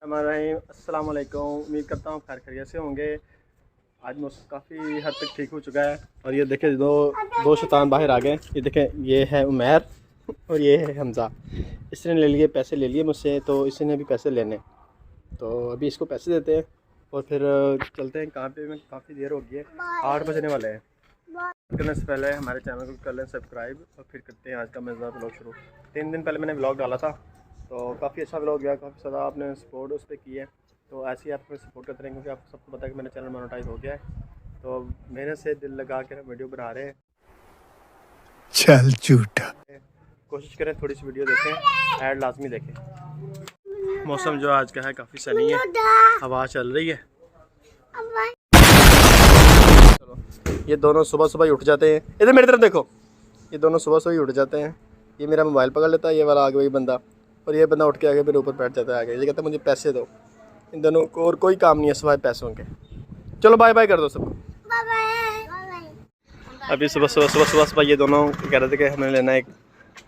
अस्सलाम वालेकुम। उम्मीद करता हूँ खैर खैरियत से होंगे। आज मौसम काफ़ी हद तक ठीक हो चुका है और ये देखें दो शैतान बाहर आ गए। ये देखें, ये है उमैर और ये है हमज़ा। इसने ले लिए पैसे ले लिए मुझसे, तो इसने भी पैसे लेने, तो अभी इसको पैसे देते हैं और फिर चलते हैं। कहाँ पे में काफ़ी देर हो गई है, 8 बजने वाले हैं। करने से पहले हमारे चैनल को कर लें सब्सक्राइब और फिर करते हैं आज का मज़ेदार व्लॉग शुरू। 3 दिन पहले मैंने व्लॉग डाला था, तो काफ़ी अच्छा व्लॉग गया, काफ़ी ज़्यादा आपने सपोर्ट उस पर की है। तो ऐसे ही आप सपोर्ट करते रहें, क्योंकि आपको सबको पता है कि मेरा चैनल मोनेटाइज हो गया है। तो मेहनत से दिल लगा कर वीडियो बना रहे हैं। चल झूठा। कोशिश करें थोड़ी सी वीडियो देखें, ऐड लाजमी देखें। मौसम जो आज का है काफ़ी सनी है, हवा चल रही है। चलो, ये दोनों सुबह सुबह ही उठ जाते हैं। इधर मेरी तरफ देखो, ये दोनों सुबह सुबह ही उठ जाते हैं। ये मेरा मोबाइल पकड़ लेता है, ये वाला आगे वही बंदा, और ये बंदा उठ के आगे मेरे ऊपर बैठ जाता है आगे। ये कहता है मुझे पैसे दो। इन दोनों को और कोई काम नहीं है सिवाय पैसों के। चलो बाय बाय कर दो सबको। अभी सुबह ये दोनों कह रहे थे कि हमें लेना है, एक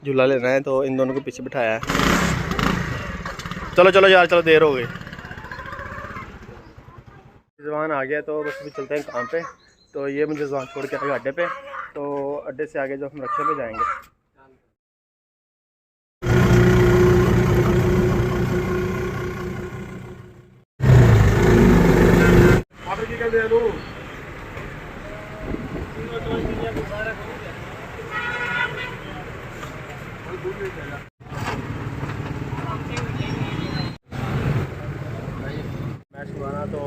झूला लेना है, तो इन दोनों को पीछे बिठाया है। चलो चलो यार, चलो देर हो गई। जवान आ गया, तो बस अभी चलते हैं काम पे। तो ये मुझे जवान छोड़ के आगे अड्डे पे, तो अड्डे से आगे जो हम रक्षा पे जाएंगे। मैच हुआ तो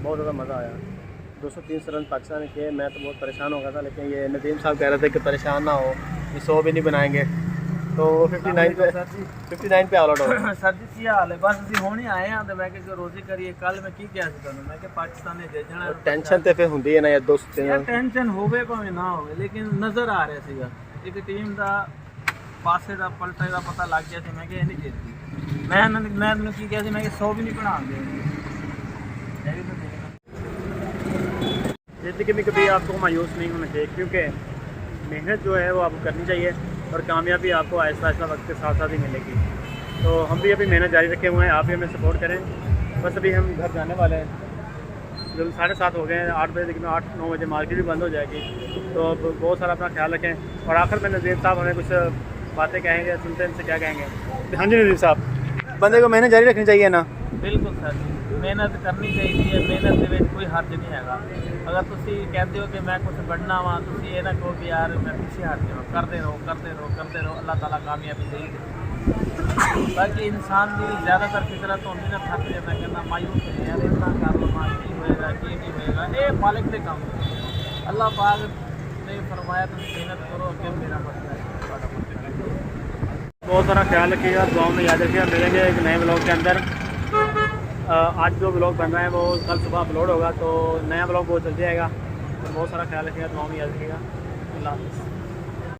बहुत ज़्यादा मज़ा आया। 203 रन पाकिस्तान ने किए। मैं तो बहुत परेशान हो गया था, लेकिन ये नदीम साहब कह रहे थे कि परेशान ना हो, ये 100 भी नहीं बनाएंगे। तो 59 पे ऑल आउट हो गए। सर जी की हाल है? बस ਅਸੀਂ ਹੁਣ ਹੀ ਆਏ ਹਾਂ ਤੇ ਮੈਂ ਕਿਹਾ ਰੋਜ਼ੀ ਕਰੀਏ। ਕੱਲ ਮੈਂ ਕੀ ਕਿਹਾ ਸੀ ਤੁਹਾਨੂੰ? ਮੈਂ ਕਿਹਾ ਪਾਕਿਸਤਾਨ ਨੇ ਜਿੱਤਣਾ। ਟੈਨਸ਼ਨ ਤੇ ਫਿਰ ਹੁੰਦੀ ਹੈ ਨਾ ਯਾਰ, ਦੋਸਤ ਯਾਰ ਟੈਨਸ਼ਨ ਹੋਵੇ ਭਾਵੇਂ ਨਾ ਹੋਵੇ, ਲੇਕਿਨ ਨਜ਼ਰ ਆ ਰਿਹਾ ਸੀਗਾ ਇੱਕ ਟੀਮ ਦਾ ਪਾਸੇ ਦਾ ਪਲਟੇ ਦਾ ਪਤਾ ਲੱਗ ਗਿਆ ਸੀ। ਮੈਂ ਕਿਹਾ ਇਹ ਨਹੀਂ ਜਿੱਤਦੀ। ਮੈਂ ਤੁਹਾਨੂੰ ਕੀ ਕਿਹਾ ਸੀ? ਮੈਂ ਕਿਹਾ 100 ਵੀ नहीं बनाएंगे। जिंदगी में कभी आपको मायूस नहीं होना चाहिए, क्योंकि मेहनत जो है वो आपको करनी चाहिए और कामयाबी आपको आहिस्ता आहिस्ता वक्त के साथ साथ ही मिलेगी। तो हम भी अभी मेहनत जारी रखे हुए हैं, आप भी हमें सपोर्ट करें। बस अभी हम घर जाने वाले हैं, जब 7:30 हो गए हैं। 8 बजे, लेकिन 8-9 बजे मार्केट भी बंद हो जाएगी। तो अब बहुत सारा अपना ख्याल रखें। और आखिर में नज़ीर साहब हमें कुछ बातें कहेंगे, सुनते हैं इनसे क्या कहेंगे। हाँ जी नज़ीर साहब, बंदे को मेहनत जारी रखनी चाहिए ना? बिल्कुल सर जी, मेहनत करनी चाहिए। मेहनत के कोई हर्ज नहीं है। अगर तुम कहते हो कि मैं कुछ बढ़ना वा, तुम ये ना कहो कि यार मैं पीछे हट जाऊँ। करते रहो। अल्लाह ताला कामयाबी देगी। बाकी इंसान की ज़्यादातर फितरत होती ना, थक जाता कहना मायूस है यार, इतना कर लवा की होएगा की नहीं होएगा। ये मालिक के काम है। अल्लाह पाक ने फरमाया तुम मेहनत करो, अगर मेरा मसला है। बहुत सारा ख्याल रखिएगा, दुआओं में याद रखिएगा। मिलेंगे एक नए ब्लॉग के अंदर। आज जो ब्लॉग बन रहा है वो कल सुबह अपलोड होगा, तो नया ब्लॉग बहुत जल्दी आएगा। तो बहुत सारा ख्याल रखिएगा, दुआओं में याद रखिएगा। अल्लाह हाफ़िज़।